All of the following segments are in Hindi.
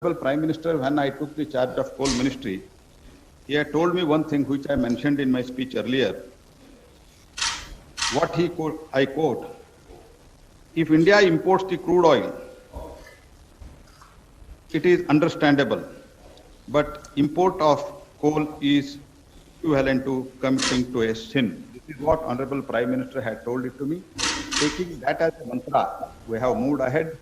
Prime Minister, when I took the charge of coal ministry, he had told me one thing which I mentioned in my speech earlier. I quote, if India imports the crude oil, it is understandable, but import of coal is equivalent to committing to a sin. This is what Honorable Prime Minister had told it to me. Taking that as a mantra, we have moved ahead,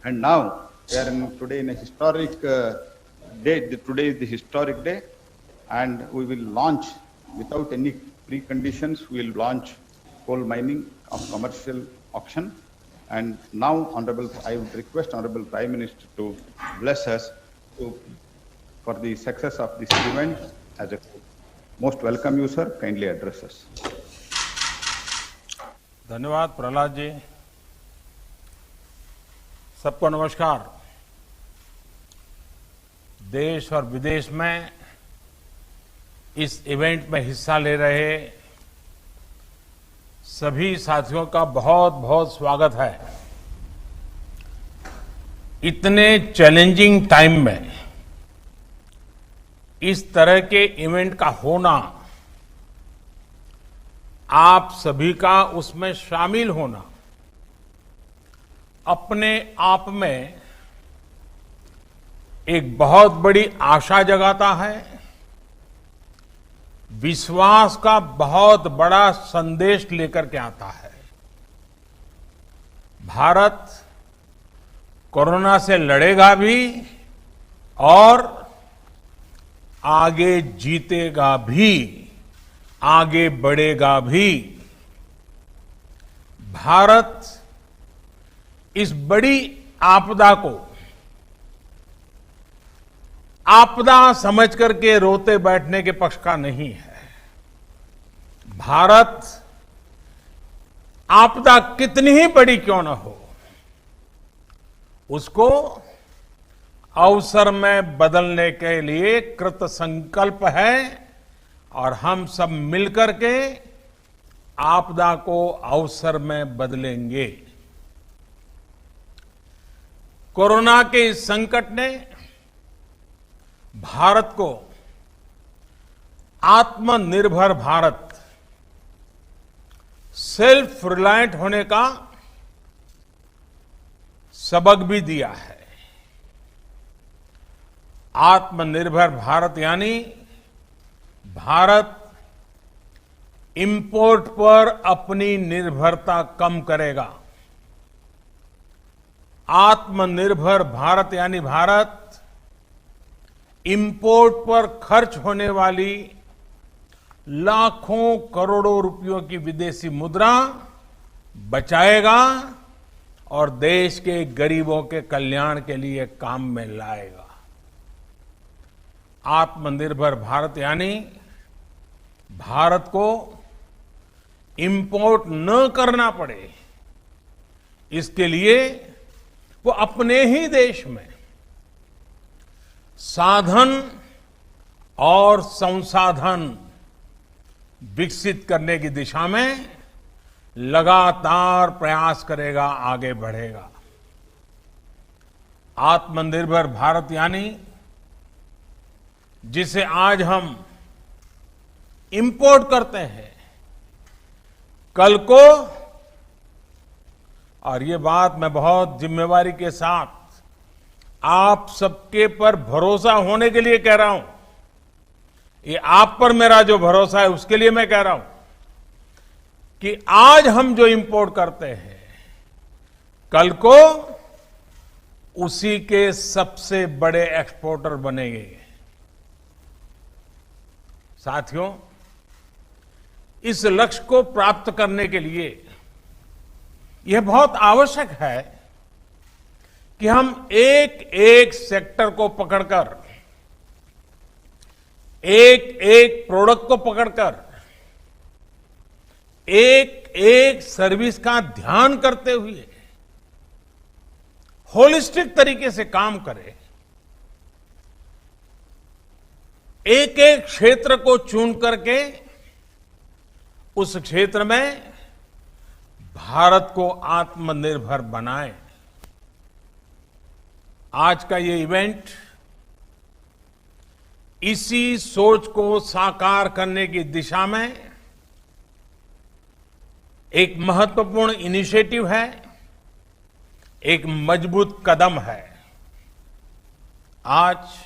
and now we are today in a historic day. Today is the historic day, and we will launch without any preconditions. We will launch coal mining of commercial auction. And now, I would request Honorable Prime Minister to bless us for the success of this event. As a most welcome you, sir. Kindly address us. धन्यवाद प्रहलाद जी। सबको नमस्कार। देश और विदेश में इस इवेंट में हिस्सा ले रहे सभी साथियों का बहुत बहुत स्वागत है। इतने चैलेंजिंग टाइम में इस तरह के इवेंट का होना, आप सभी का उसमें शामिल होना अपने आप में एक बहुत बड़ी आशा जगाता है, विश्वास का बहुत बड़ा संदेश लेकर के आता है। भारत कोरोना से लड़ेगा भी और आगे जीतेगा भी, आगे बढ़ेगा भी। भारत इस बड़ी आपदा को आपदा समझ करके रोते बैठने के पक्ष का नहीं है। भारत आपदा कितनी ही बड़ी क्यों न हो, उसको अवसर में बदलने के लिए कृत संकल्प है और हम सब मिलकर के आपदा को अवसर में बदलेंगे। कोरोना के इस संकट ने भारत को आत्मनिर्भर भारत, सेल्फ रिलायंट होने का सबक भी दिया है। आत्मनिर्भर भारत यानी भारत इंपोर्ट पर अपनी निर्भरता कम करेगा। आत्मनिर्भर भारत यानी भारत इंपोर्ट पर खर्च होने वाली लाखों करोड़ों रुपयों की विदेशी मुद्रा बचाएगा और देश के गरीबों के कल्याण के लिए काम में लाएगा। आत्मनिर्भर भारत यानी भारत को इंपोर्ट न करना पड़े, इसके लिए वो अपने ही देश में साधन और संसाधन विकसित करने की दिशा में लगातार प्रयास करेगा, आगे बढ़ेगा। आत्मनिर्भर भारत यानी जिसे आज हम इंपोर्ट करते हैं, कल को, और ये बात मैं बहुत जिम्मेवारी के साथ आप सबके पर भरोसा होने के लिए कह रहा हूं, ये आप पर मेरा जो भरोसा है उसके लिए मैं कह रहा हूं कि आज हम जो इंपोर्ट करते हैं, कल को उसी के सबसे बड़े एक्सपोर्टर बनेंगे। साथियों, इस लक्ष्य को प्राप्त करने के लिए यह बहुत आवश्यक है कि हम एक एक सेक्टर को पकड़कर, एक एक प्रोडक्ट को पकड़कर, एक एक सर्विस का ध्यान करते हुए होलिस्टिक तरीके से काम करें। एक एक क्षेत्र को चुन करके उस क्षेत्र में भारत को आत्मनिर्भर बनाएं। आज का ये इवेंट इसी सोच को साकार करने की दिशा में एक महत्वपूर्ण इनिशिएटिव है, एक मजबूत कदम है। आज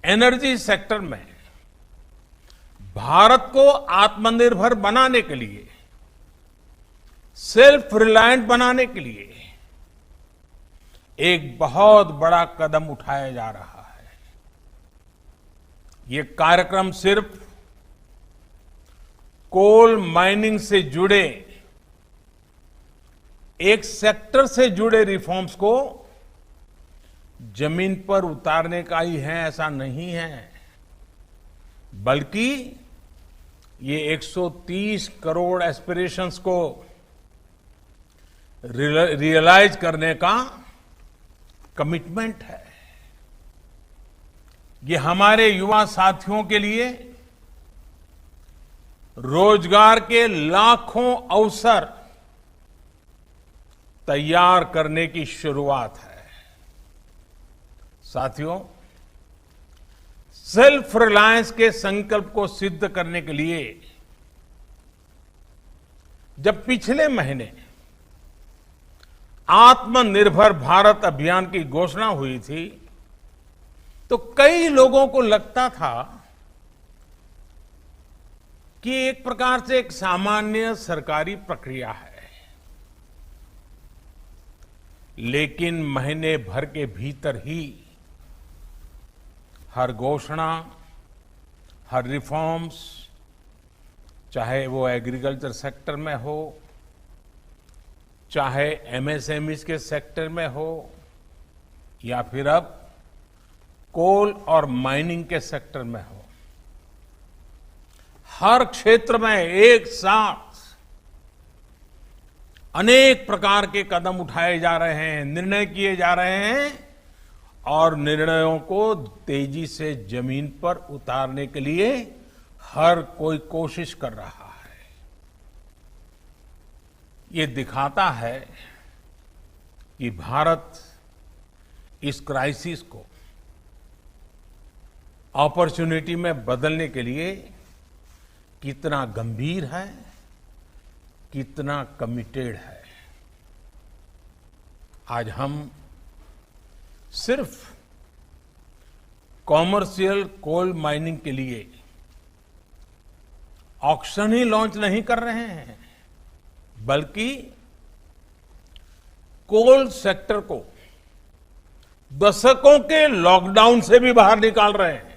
एनर्जी सेक्टर में भारत को आत्मनिर्भर बनाने के लिए, सेल्फ रिलायंट बनाने के लिए एक बहुत बड़ा कदम उठाया जा रहा है। ये कार्यक्रम सिर्फ कोल माइनिंग से जुड़े एक सेक्टर से जुड़े रिफॉर्म्स को जमीन पर उतारने का ही है, ऐसा नहीं है, बल्कि ये 130 करोड़ एस्पिरेशंस को रियलाइज करने का कमिटमेंट है। ये हमारे युवा साथियों के लिए रोजगार के लाखों अवसर तैयार करने की शुरुआत है। साथियों, सेल्फ रिलायंस के संकल्प को सिद्ध करने के लिए जब पिछले महीने आत्मनिर्भर भारत अभियान की घोषणा हुई थी, तो कई लोगों को लगता था कि एक प्रकार से एक सामान्य सरकारी प्रक्रिया है। लेकिन महीने भर के भीतर ही हर घोषणा, हर रिफॉर्म्स, चाहे वो एग्रीकल्चर सेक्टर में हो, चाहे एमएसएमई के सेक्टर में हो, या फिर अब कोल और माइनिंग के सेक्टर में हो, हर क्षेत्र में एक साथ अनेक प्रकार के कदम उठाए जा रहे हैं, निर्णय किए जा रहे हैं और निर्णयों को तेजी से जमीन पर उतारने के लिए हर कोई कोशिश कर रहा है। ये दिखाता है कि भारत इस क्राइसिस को अपॉर्चुनिटी में बदलने के लिए कितना गंभीर है, कितना कमिटेड है। आज हम सिर्फ कॉमर्शियल कोल माइनिंग के लिए ऑक्शन ही लॉन्च नहीं कर रहे हैं, बल्कि कोल सेक्टर को दशकों के लॉकडाउन से भी बाहर निकाल रहे हैं।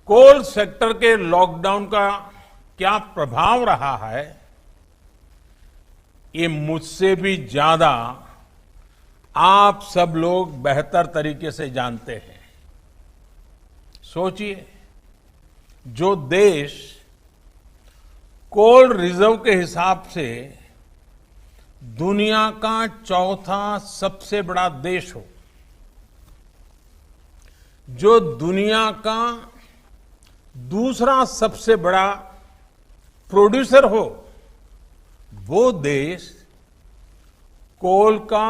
कोल सेक्टर के लॉकडाउन का क्या प्रभाव रहा है, ये मुझसे भी ज्यादा आप सब लोग बेहतर तरीके से जानते हैं। सोचिए, जो देश कोल रिजर्व के हिसाब से दुनिया का चौथा सबसे बड़ा देश हो, जो दुनिया का दूसरा सबसे बड़ा प्रोड्यूसर हो, वो देश कोल का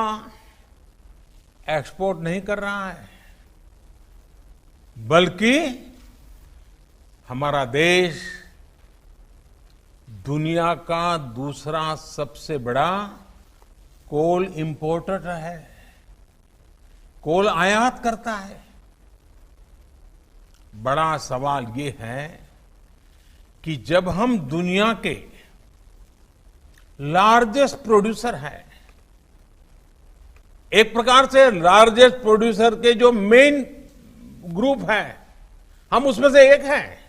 एक्सपोर्ट नहीं कर रहा है, बल्कि हमारा देश दुनिया का दूसरा सबसे बड़ा कोल इंपोर्टर है, कोल आयात करता है। बड़ा सवाल ये है कि जब हम दुनिया के लार्जेस्ट प्रोड्यूसर हैं, एक प्रकार से लार्जेस्ट प्रोड्यूसर के जो मेन ग्रुप है, हम उसमें से एक हैं।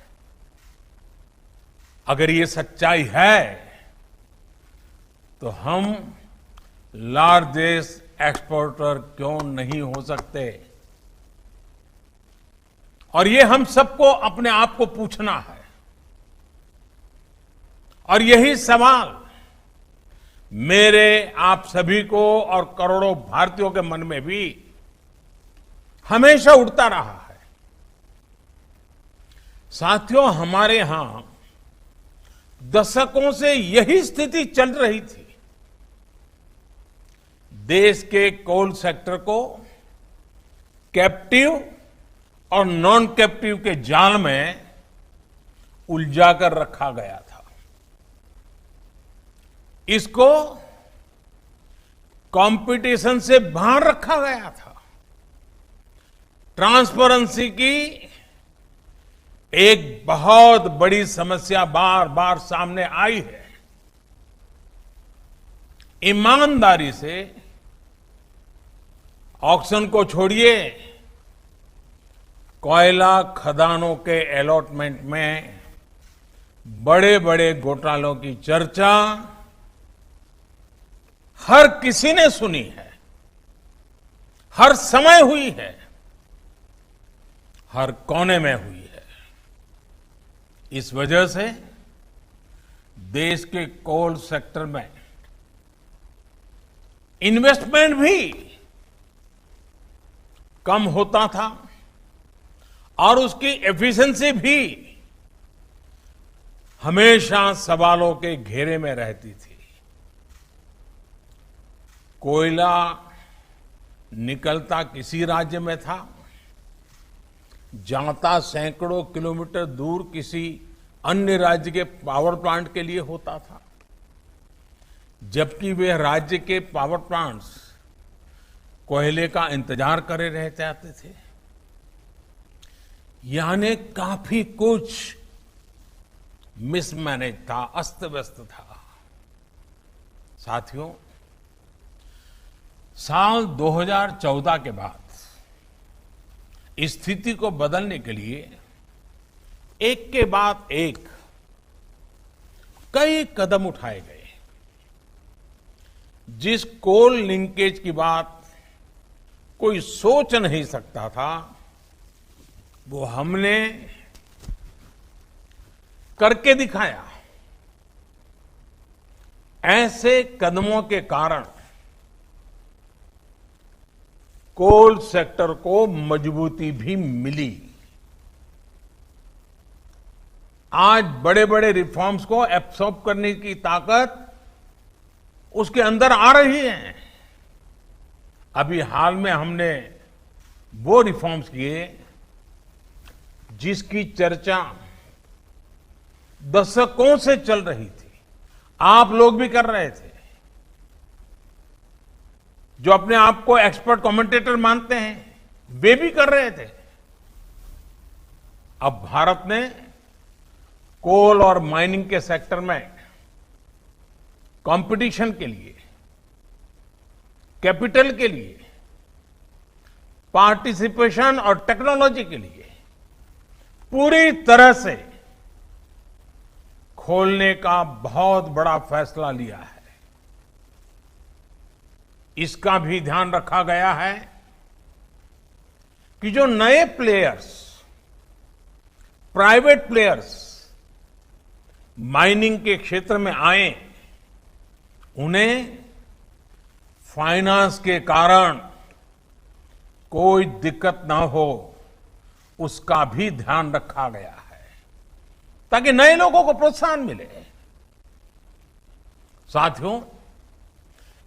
अगर ये सच्चाई है तो हम लार्जेस्ट एक्सपोर्टर क्यों नहीं हो सकते? और ये हम सबको अपने आप को पूछना है। और यही सवाल मेरे आप सभी को और करोड़ों भारतीयों के मन में भी हमेशा उठता रहा है। साथियों, हमारे यहां दशकों से यही स्थिति चल रही थी। देश के कोल सेक्टर को कैप्टिव और नॉन कैप्टिव के जाल में उलझा कर रखा गया था। इसको कंपटीशन से बाहर रखा गया था। ट्रांसपेरेंसी की एक बहुत बड़ी समस्या बार बार सामने आई है। ईमानदारी से ऑक्शन को छोड़िए, कोयला खदानों के अलॉटमेंट में बड़े बड़े घोटालों की चर्चा हर किसी ने सुनी है, हर समय हुई है, हर कोने में हुई है। इस वजह से देश के कोल सेक्टर में इन्वेस्टमेंट भी कम होता था और उसकी एफिशिएंसी भी हमेशा सवालों के घेरे में रहती थी। कोयला निकलता किसी राज्य में था, जाता सैकड़ों किलोमीटर दूर किसी अन्य राज्य के पावर प्लांट के लिए होता था, जबकि वे राज्य के पावर प्लांट्स कोयले का इंतजार करे रह जाते थे। यानी काफी कुछ मिसमैनेज था, अस्त व्यस्त था। साथियों, साल 2014 के बाद इस स्थिति को बदलने के लिए एक के बाद एक कई कदम उठाए गए। जिस कोल लिंकेज की बात कोई सोच नहीं सकता था, वो हमने करके दिखाया। ऐसे कदमों के कारण कोल सेक्टर को मजबूती भी मिली। आज बड़े बड़े रिफॉर्म्स को एब्सॉर्ब करने की ताकत उसके अंदर आ रही है। अभी हाल में हमने वो रिफॉर्म्स किए जिसकी चर्चा दशकों से चल रही थी, आप लोग भी कर रहे थे, जो अपने आप को एक्सपर्ट कमेंटेटर मानते हैं, वे भी कर रहे थे। अब भारत ने कोल और माइनिंग के सेक्टर में कंपटीशन के लिए, कैपिटल के लिए, पार्टिसिपेशन और टेक्नोलॉजी के लिए पूरी तरह से खोलने का बहुत बड़ा फैसला लिया है। इसका भी ध्यान रखा गया है कि जो नए प्लेयर्स, प्राइवेट प्लेयर्स माइनिंग के क्षेत्र में आए, उन्हें फाइनेंस के कारण कोई दिक्कत ना हो, उसका भी ध्यान रखा गया है ताकि नए लोगों को प्रोत्साहन मिले। साथियों,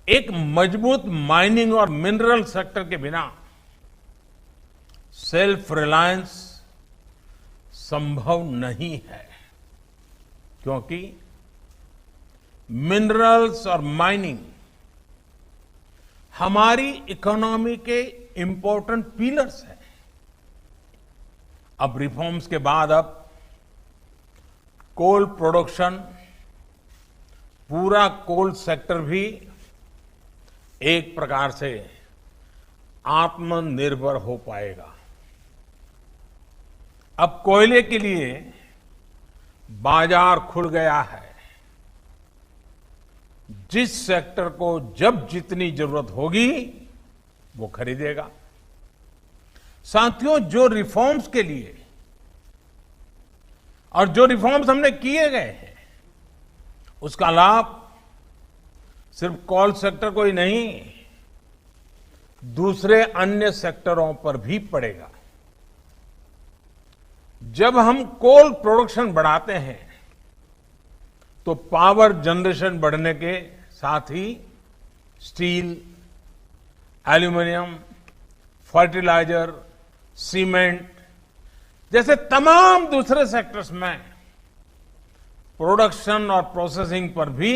एक मजबूत माइनिंग और मिनरल सेक्टर के बिना सेल्फ रिलायंस संभव नहीं है, क्योंकि मिनरल्स और माइनिंग हमारी इकोनॉमी के इंपॉर्टेंट पिलर्स हैं। अब रिफॉर्म्स के बाद अब कोल प्रोडक्शन, पूरा कोल सेक्टर भी एक प्रकार से आत्मनिर्भर हो पाएगा। अब कोयले के लिए बाजार खुल गया है। जिस सेक्टर को जब जितनी जरूरत होगी वो खरीदेगा। साथियों, जो रिफॉर्म्स के लिए और जो रिफॉर्म्स हमने किए गए हैं, उसका लाभ सिर्फ कोल सेक्टर को ही नहीं, दूसरे अन्य सेक्टरों पर भी पड़ेगा। जब हम कोल प्रोडक्शन बढ़ाते हैं तो पावर जनरेशन बढ़ने के साथ ही स्टील, एल्यूमिनियम, फर्टिलाइजर, सीमेंट जैसे तमाम दूसरे सेक्टर्स में प्रोडक्शन और प्रोसेसिंग पर भी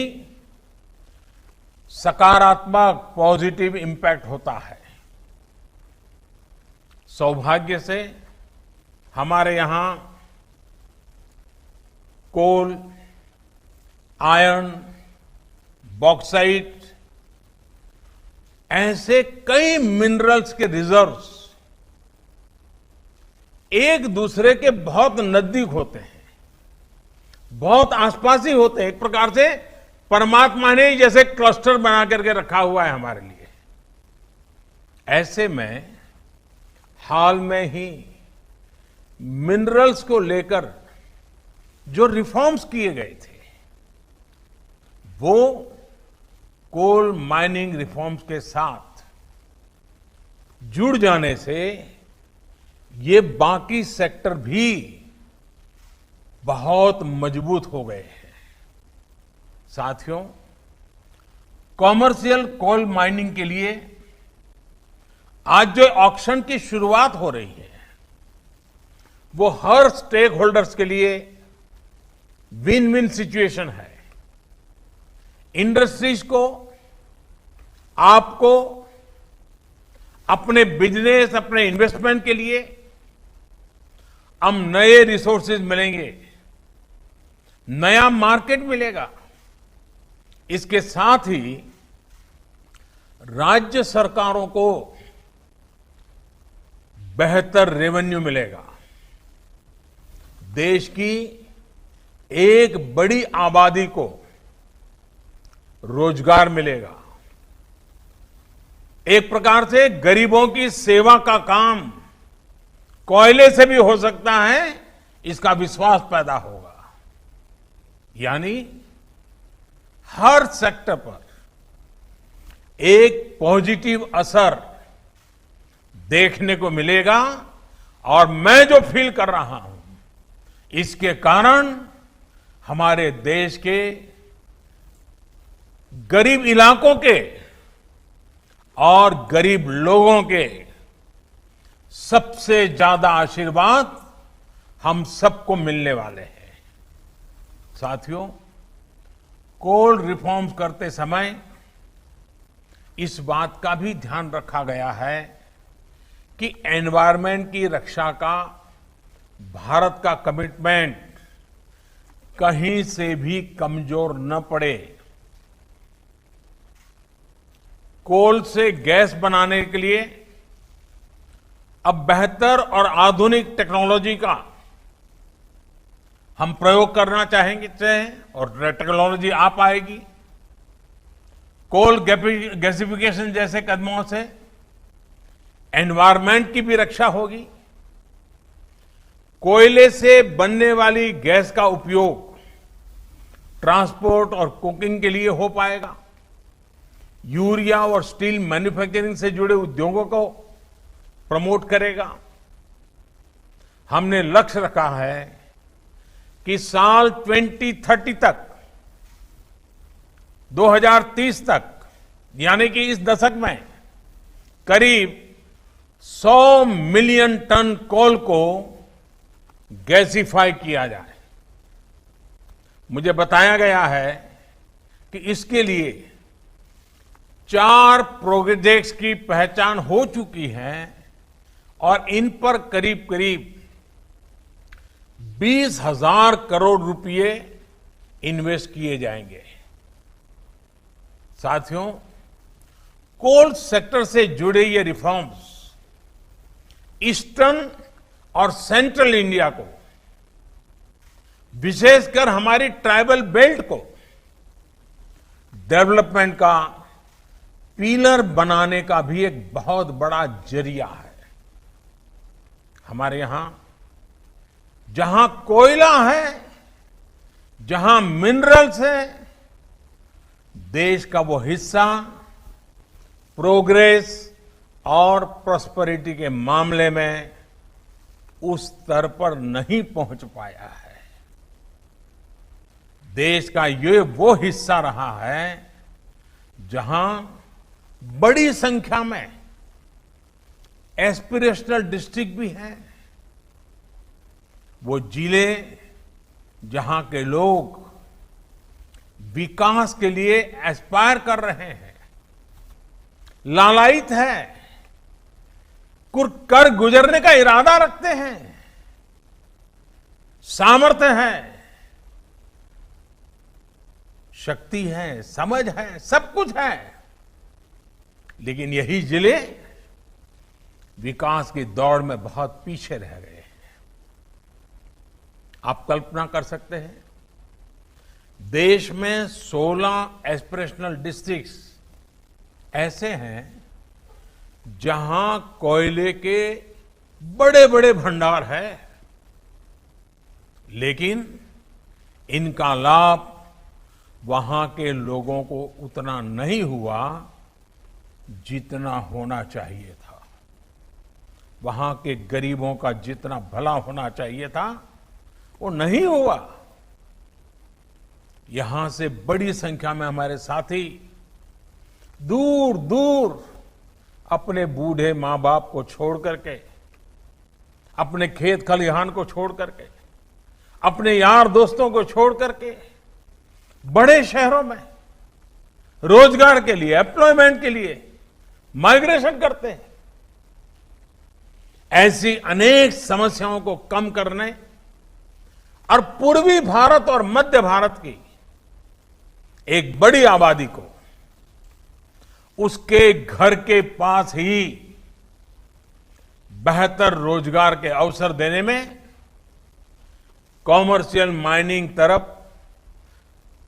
सकारात्मक पॉजिटिव इंपैक्ट होता है। सौभाग्य से हमारे यहां कोल, आयरन, बॉक्साइट ऐसे कई मिनरल्स के रिजर्व्स एक दूसरे के बहुत नजदीक होते हैं, बहुत आसपास ही होते हैं। एक प्रकार से परमात्मा ने ही जैसे क्लस्टर बना करके रखा हुआ है हमारे लिए। ऐसे में हाल में ही मिनरल्स को लेकर जो रिफॉर्म्स किए गए थे वो कोल माइनिंग रिफॉर्म्स के साथ जुड़ जाने से ये बाकी सेक्टर भी बहुत मजबूत हो गए हैं। साथियों, कॉमर्शियल कोल माइनिंग के लिए आज जो ऑक्शन की शुरुआत हो रही है वो हर स्टेक होल्डर्स के लिए विन विन सिचुएशन है। इंडस्ट्रीज को, आपको, अपने बिजनेस, अपने इन्वेस्टमेंट के लिए हम नए रिसोर्सेज मिलेंगे, नया मार्केट मिलेगा। इसके साथ ही राज्य सरकारों को बेहतर रेवेन्यू मिलेगा। देश की एक बड़ी आबादी को रोजगार मिलेगा। एक प्रकार से गरीबों की सेवा का काम कोयले से भी हो सकता है, इसका विश्वास पैदा होगा। यानी हर सेक्टर पर एक पॉजिटिव असर देखने को मिलेगा। और मैं जो फील कर रहा हूं, इसके कारण हमारे देश के गरीब इलाकों के और गरीब लोगों के सबसे ज्यादा आशीर्वाद हम सबको मिलने वाले हैं। साथियों, कोल रिफॉर्म्स करते समय इस बात का भी ध्यान रखा गया है कि एनवायरनमेंट की रक्षा का भारत का कमिटमेंट कहीं से भी कमजोर न पड़े। कोल से गैस बनाने के लिए अब बेहतर और आधुनिक टेक्नोलॉजी का हम प्रयोग करना चाहेंगे और टेक्नोलॉजी आ पाएगी। कोल गैसिफिकेशन जैसे कदमों से एनवायरनमेंट की भी रक्षा होगी। कोयले से बनने वाली गैस का उपयोग ट्रांसपोर्ट और कुकिंग के लिए हो पाएगा। यूरिया और स्टील मैन्युफैक्चरिंग से जुड़े उद्योगों को प्रमोट करेगा। हमने लक्ष्य रखा है कि साल 2030 तक, 2030 तक, यानी कि इस दशक में करीब 100 मिलियन टन कोल को गैसिफाई किया जाए। मुझे बताया गया है कि इसके लिए 4 प्रोजेक्ट्स की पहचान हो चुकी है और इन पर करीब करीब 20,000 करोड़ रुपए इन्वेस्ट किए जाएंगे। साथियों, कोल सेक्टर से जुड़े ये रिफॉर्म्स ईस्टर्न और सेंट्रल इंडिया को, विशेषकर हमारी ट्राइबल बेल्ट को डेवलपमेंट का पिलर बनाने का भी एक बहुत बड़ा जरिया है। हमारे यहां जहां कोयला है, जहां मिनरल्स है, देश का वो हिस्सा प्रोग्रेस और प्रॉस्पेरिटी के मामले में उस स्तर पर नहीं पहुंच पाया है। देश का ये वो हिस्सा रहा है जहां बड़ी संख्या में एस्पिरेशनल डिस्ट्रिक्ट भी हैं। वो जिले जहां के लोग विकास के लिए एस्पायर कर रहे हैं, लालायित है, कर गुजरने का इरादा रखते हैं, सामर्थ्य है, शक्ति है, समझ है, सब कुछ है, लेकिन यही जिले विकास की दौड़ में बहुत पीछे रह गए हैं। आप कल्पना कर सकते हैं, देश में 16 एस्पिरेशनल डिस्ट्रिक्ट्स ऐसे हैं जहां कोयले के बड़े बड़े भंडार है, लेकिन इनका लाभ वहां के लोगों को उतना नहीं हुआ जितना होना चाहिए था। वहां के गरीबों का जितना भला होना चाहिए था वो नहीं हुआ। यहां से बड़ी संख्या में हमारे साथी दूर दूर अपने बूढ़े मां बाप को छोड़ करके, अपने खेत खलिहान को छोड़ करके, अपने यार दोस्तों को छोड़ करके बड़े शहरों में रोजगार के लिए, एम्प्लॉयमेंट के लिए माइग्रेशन करते हैं। ऐसी अनेक समस्याओं को कम करने और पूर्वी भारत और मध्य भारत की एक बड़ी आबादी को उसके घर के पास ही बेहतर रोजगार के अवसर देने में कॉमर्शियल माइनिंग तरफ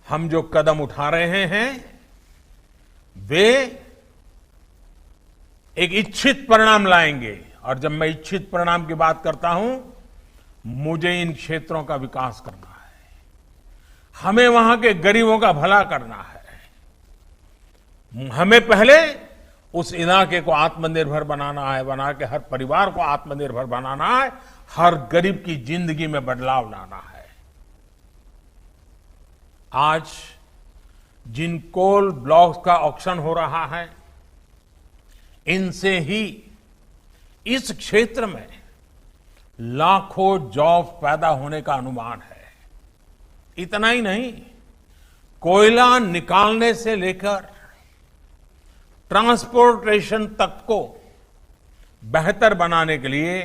हम जो कदम उठा रहे हैं वे एक इच्छित परिणाम लाएंगे। और जब मैं इच्छित परिणाम की बात करता हूं, मुझे इन क्षेत्रों का विकास करना है, हमें वहां के गरीबों का भला करना है, हमें पहले उस इलाके को आत्मनिर्भर बनाना है, बना के हर परिवार को आत्मनिर्भर बनाना है, हर गरीब की जिंदगी में बदलाव लाना है। आज जिन कोल ब्लॉक्स का ऑक्शन हो रहा है, इनसे ही इस क्षेत्र में लाखों जॉब पैदा होने का अनुमान है। इतना ही नहीं, कोयला निकालने से लेकर ट्रांसपोर्टेशन तक को बेहतर बनाने के लिए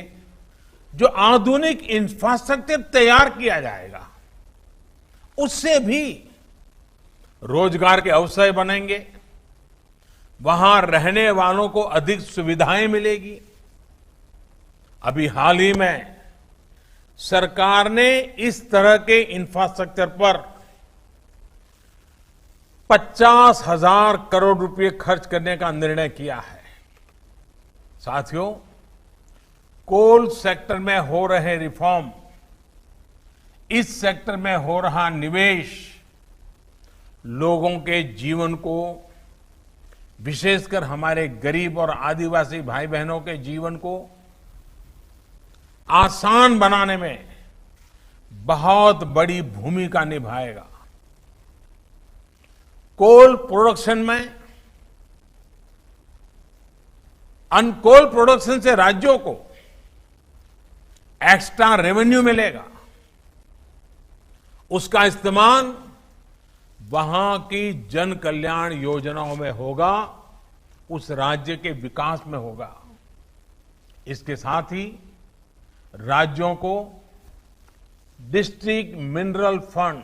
जो आधुनिक इंफ्रास्ट्रक्चर तैयार किया जाएगा, उससे भी रोजगार के अवसर बनेंगे, वहां रहने वालों को अधिक सुविधाएं मिलेगी। अभी हाल ही में सरकार ने इस तरह के इंफ्रास्ट्रक्चर पर 50,000 करोड़ रुपए खर्च करने का निर्णय किया है। साथियों, कोल सेक्टर में हो रहे रिफॉर्म, इस सेक्टर में हो रहा निवेश लोगों के जीवन को, विशेषकर हमारे गरीब और आदिवासी भाई बहनों के जीवन को आसान बनाने में बहुत बड़ी भूमिका निभाएगा। कोल प्रोडक्शन में, अनकोल प्रोडक्शन से राज्यों को एक्स्ट्रा रेवेन्यू मिलेगा, उसका इस्तेमाल वहां की जन कल्याण योजनाओं में होगा, उस राज्य के विकास में होगा। इसके साथ ही राज्यों को डिस्ट्रिक्ट मिनरल फंड,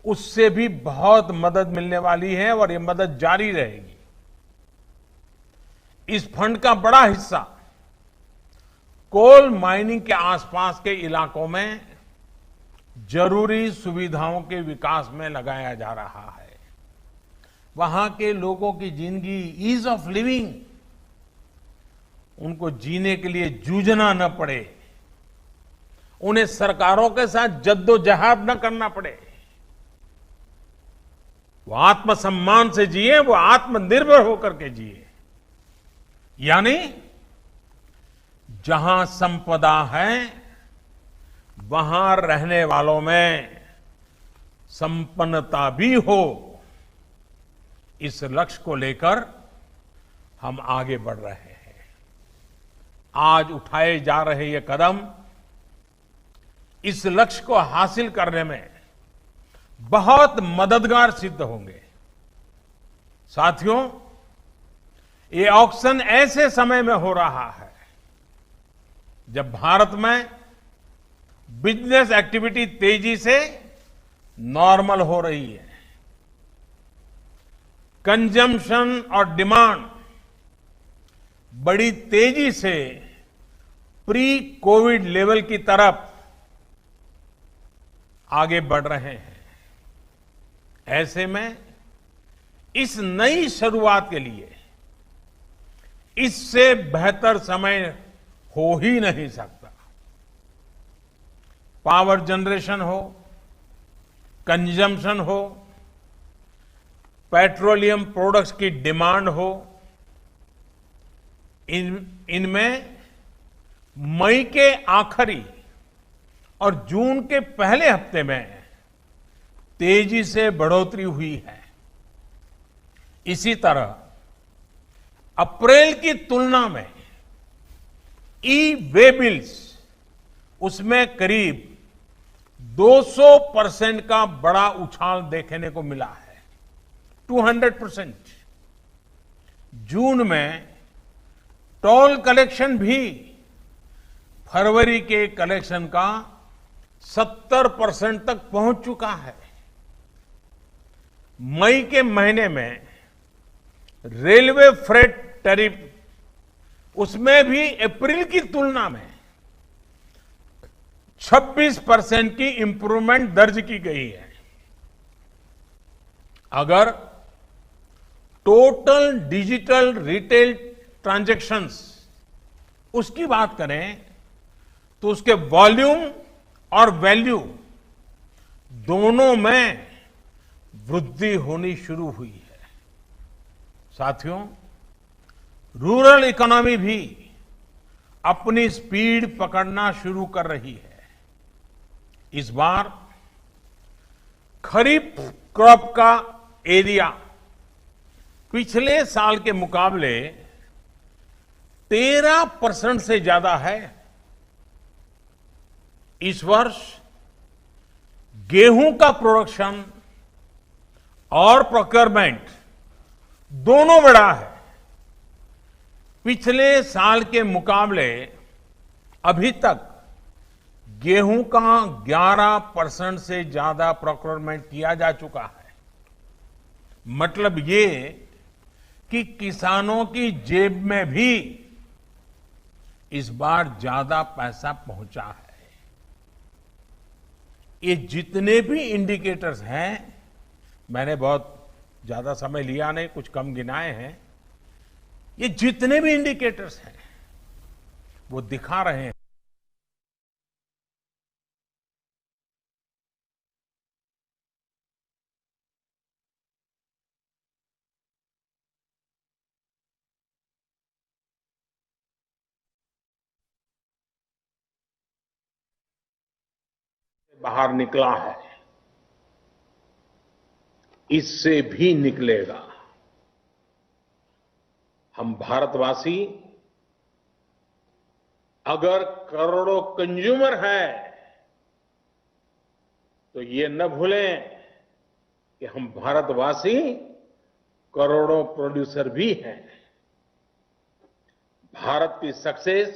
उससे भी बहुत मदद मिलने वाली है और ये मदद जारी रहेगी। इस फंड का बड़ा हिस्सा कोल माइनिंग के आसपास के इलाकों में जरूरी सुविधाओं के विकास में लगाया जा रहा है। वहां के लोगों की जिंदगी, ईज ऑफ लिविंग, उनको जीने के लिए जूझना न पड़े, उन्हें सरकारों के साथ जद्दोजहद न करना पड़े, वो आत्मसम्मान से जिए, वो आत्मनिर्भर होकर के जिए। यानी जहां संपदा है वहां रहने वालों में संपन्नता भी हो, इस लक्ष्य को लेकर हम आगे बढ़ रहे हैं। आज उठाए जा रहे ये कदम इस लक्ष्य को हासिल करने में बहुत मददगार सिद्ध होंगे। साथियों, ये ऑक्शन ऐसे समय में हो रहा है जब भारत में बिजनेस एक्टिविटी तेजी से नॉर्मल हो रही है। कंजम्पशन और डिमांड बड़ी तेजी से प्री कोविड लेवल की तरफ आगे बढ़ रहे हैं। ऐसे में इस नई शुरुआत के लिए इससे बेहतर समय हो ही नहीं सकता। पावर जनरेशन हो, कंजम्पशन हो, पेट्रोलियम प्रोडक्ट्स की डिमांड हो, इनमें मई के आखिरी और जून के पहले हफ्ते में तेजी से बढ़ोतरी हुई है। इसी तरह अप्रैल की तुलना में ई वे बिल्स उसमें करीब 200% का बड़ा उछाल देखने को मिला है, 200%। जून में टोल कलेक्शन भी फरवरी के कलेक्शन का 70% तक पहुंच चुका है। मई के महीने में रेलवे फ्रेट टैरिफ उसमें भी अप्रैल की तुलना में 26% की इंप्रूवमेंट दर्ज की गई है। अगर टोटल डिजिटल रिटेल ट्रांजैक्शंस उसकी बात करें तो उसके वॉल्यूम और वैल्यू दोनों में वृद्धि होनी शुरू हुई है। साथियों, रूरल इकोनॉमी भी अपनी स्पीड पकड़ना शुरू कर रही है। इस बार खरीफ क्रॉप का एरिया पिछले साल के मुकाबले 13% से ज्यादा है। इस वर्ष गेहूं का प्रोडक्शन और प्रोक्योरमेंट दोनों बढ़ा है। पिछले साल के मुकाबले अभी तक गेहूं का 11% से ज्यादा प्रोक्योरमेंट किया जा चुका है। मतलब ये कि किसानों की जेब में भी इस बार ज्यादा पैसा पहुंचा है। ये जितने भी इंडिकेटर्स हैं, मैंने बहुत ज्यादा समय लिया नहीं, कुछ कम गिनाए हैं। ये जितने भी इंडिकेटर्स हैं वो दिखा रहे हैं बाहर निकला है, इससे भी निकलेगा। हम भारतवासी अगर करोड़ों कंज्यूमर हैं तो ये न भूलें कि हम भारतवासी करोड़ों प्रोड्यूसर भी हैं। भारत की सक्सेस,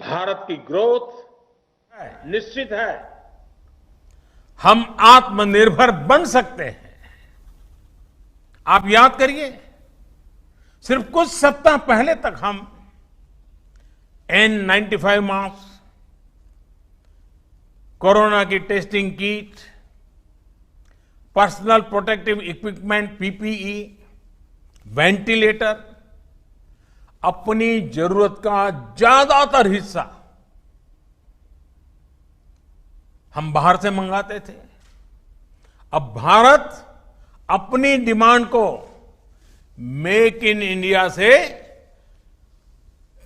भारत की ग्रोथ निश्चित है। हम आत्मनिर्भर बन सकते हैं। आप याद करिए, सिर्फ कुछ सप्ताह पहले तक हम N95 मास्क, कोरोना की testing kit, personal protective equipment PPE, ventilator, अपनी जरूरत का ज्यादातर हिस्सा हम बाहर से मंगाते थे। अब भारत अपनी डिमांड को मेक इन इंडिया से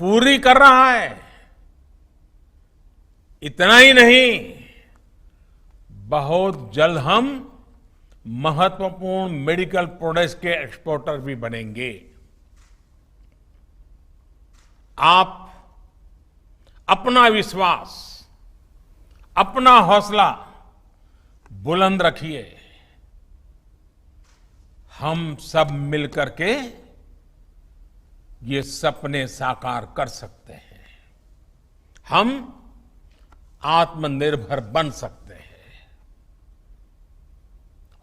पूरी कर रहा है। इतना ही नहीं, बहुत जल्द हम महत्वपूर्ण मेडिकल प्रोडक्ट्स के एक्सपोर्टर भी बनेंगे। आप अपना विश्वास, अपना हौसला बुलंद रखिए। हम सब मिलकर के ये सपने साकार कर सकते हैं। हम आत्मनिर्भर बन सकते हैं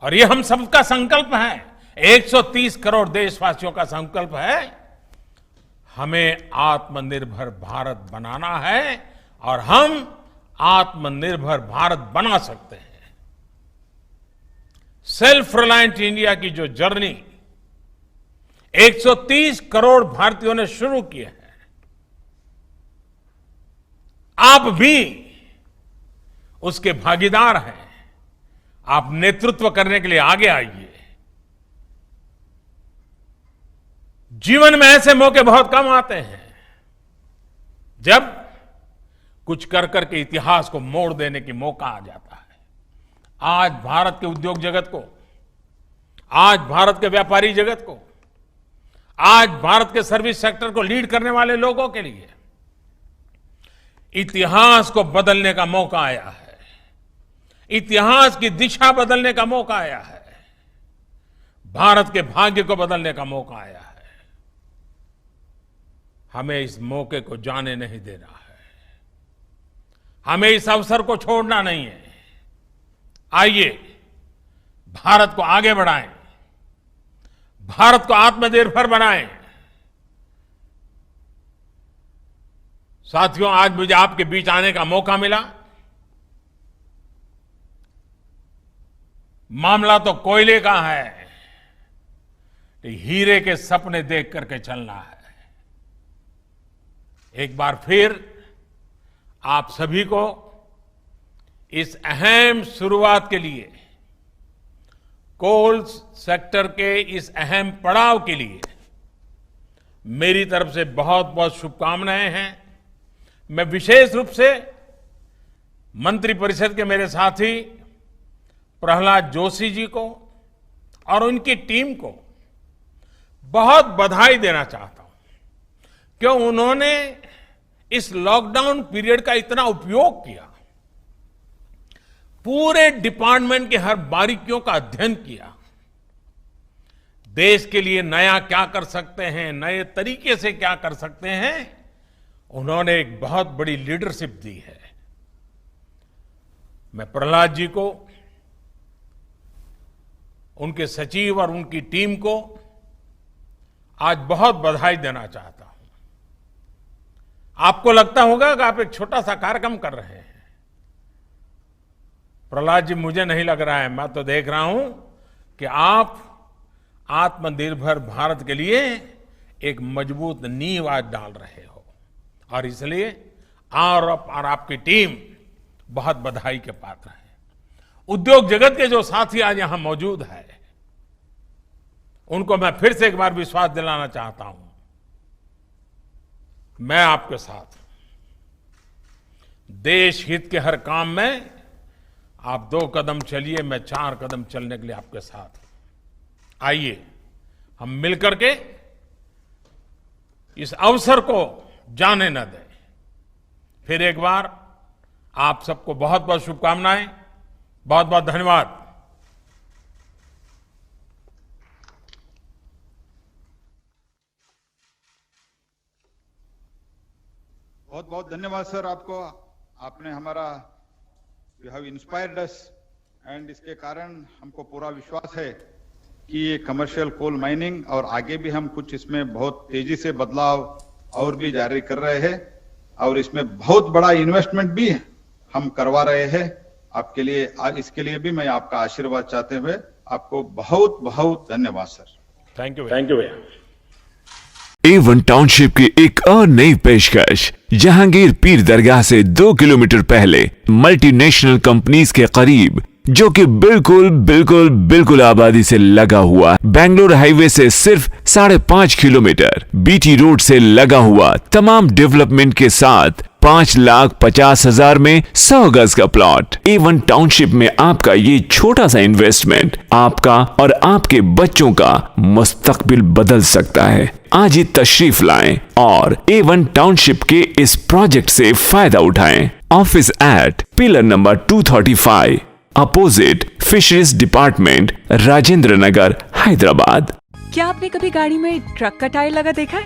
और ये हम सबका संकल्प है। 130 करोड़ देशवासियों का संकल्प है। हमें आत्मनिर्भर भारत बनाना है और हम आत्मनिर्भर भारत बना सकते हैं। सेल्फ रिलायंट इंडिया की जो जर्नी 130 करोड़ भारतीयों ने शुरू की है, आप भी उसके भागीदार हैं। आप नेतृत्व करने के लिए आगे आइए। जीवन में ऐसे मौके बहुत कम आते हैं जब कुछ कर करके इतिहास को मोड़ देने की मौका आ जाता है। आज भारत के उद्योग जगत को, आज भारत के व्यापारी जगत को, आज भारत के सर्विस सेक्टर को लीड करने वाले लोगों के लिए इतिहास को बदलने का मौका आया है। इतिहास की दिशा बदलने का मौका आया है। भारत के भाग्य को बदलने का मौका आया है। हमें इस मौके को जाने नहीं देना है। हमें इस अवसर को छोड़ना नहीं है। आइए भारत को आगे बढ़ाएं, भारत को आत्मनिर्भर बनाएं। साथियों, आज मुझे आपके बीच आने का मौका मिला। मामला तो कोयले का है, हीरे के सपने देख करके चलना है। एक बार फिर आप सभी को इस अहम शुरुआत के लिए, कोल सेक्टर के इस अहम पड़ाव के लिए मेरी तरफ से बहुत बहुत शुभकामनाएं हैं। मैं विशेष रूप से मंत्रिपरिषद के मेरे साथी प्रहलाद जोशी जी को और उनकी टीम को बहुत बधाई देना चाहता हूं, क्यों उन्होंने इस लॉकडाउन पीरियड का इतना उपयोग किया। पूरे डिपार्टमेंट के हर बारीकियों का अध्ययन किया। देश के लिए नया क्या कर सकते हैं, नए तरीके से क्या कर सकते हैं, उन्होंने एक बहुत बड़ी लीडरशिप दी है। मैं प्रहलाद जी को, उनके सचिव और उनकी टीम को आज बहुत बधाई देना चाहता हूं। आपको लगता होगा कि आप एक छोटा सा कार्यक्रम कर रहे हैं। प्रहलाद जी, मुझे नहीं लग रहा है, मैं तो देख रहा हूं कि आप आत्मनिर्भर भारत के लिए एक मजबूत नींव आज डाल रहे हो और इसलिए और आपकी टीम बहुत बधाई के पात्र है। उद्योग जगत के जो साथी आज यहां मौजूद है, उनको मैं फिर से एक बार विश्वास दिलाना चाहता हूं, मैं आपके साथ हूं। देश हित के हर काम में आप 2 कदम चलिए, मैं 4 कदम चलने के लिए आपके साथ हूं। आइए हम मिलकर के इस अवसर को जाने न दें। फिर एक बार आप सबको बहुत बहुत शुभकामनाएं, बहुत बहुत धन्यवाद। बहुत बहुत धन्यवाद सर आपको। आपने हमारा, you have inspired us and इसके कारण हमको पूरा विश्वास है कि ये कमर्शियल कोल माइनिंग और आगे भी हम कुछ इसमें बहुत तेजी से बदलाव और भी जारी कर रहे हैं और इसमें बहुत बड़ा इन्वेस्टमेंट भी हम करवा रहे हैं आपके लिए। आज इसके लिए भी मैं आपका आशीर्वाद चाहते हुए आपको बहुत बहुत धन्यवाद सर। थैंक यू भैया। A1 टाउनशिप की एक और नई पेशकश। जहांगीर पीर दरगाह से 2 किलोमीटर पहले मल्टीनेशनल कंपनीज के करीब जो कि बिल्कुल बिल्कुल बिल्कुल आबादी से लगा हुआ, बेंगलोर हाईवे से सिर्फ 5.5 किलोमीटर, बीटी रोड से लगा हुआ, तमाम डेवलपमेंट के साथ 5,50,000 में 100 गज का प्लॉट। A1 टाउनशिप में आपका ये छोटा सा इन्वेस्टमेंट आपका और आपके बच्चों का मुस्तकबिल बदल सकता है। आज ही तशरीफ लाएं और A1 टाउनशिप के इस प्रोजेक्ट से फायदा उठाएं। Office at pillar number 235 opposite fisheries department, Rajendra Nagar, Hyderabad. क्या आपने कभी गाड़ी में ट्रक का टायर लगा देखा है?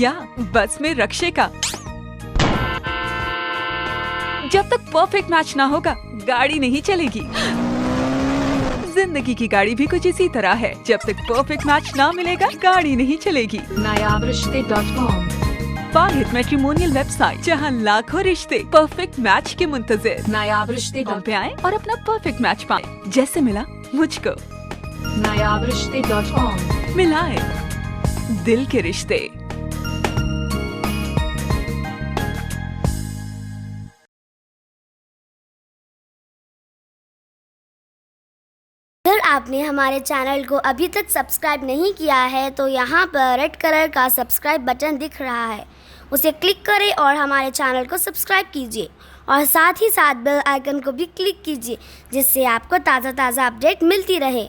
या बस में रक्षे का? जब तक परफेक्ट मैच ना होगा गाड़ी नहीं चलेगी। जिंदगी की गाड़ी भी कुछ इसी तरह है, जब तक परफेक्ट मैच ना मिलेगा गाड़ी नहीं चलेगी। nayabrishte.com वाहिद मैट्रिमोनियल वेबसाइट, जहां लाखों रिश्ते परफेक्ट मैच के मुंतजिर। nayabrishte.com पे आए और अपना परफेक्ट मैच पाएं, जैसे मिला मुझको। nayabrishte.com मिलाए दिल के रिश्ते। अगर आपने हमारे चैनल को अभी तक सब्सक्राइब नहीं किया है तो यहाँ पर रेड कलर का सब्सक्राइब बटन दिख रहा है, उसे क्लिक करें और हमारे चैनल को सब्सक्राइब कीजिए और साथ ही साथ बेल आइकन को भी क्लिक कीजिए, जिससे आपको ताज़ा अपडेट मिलती रहे।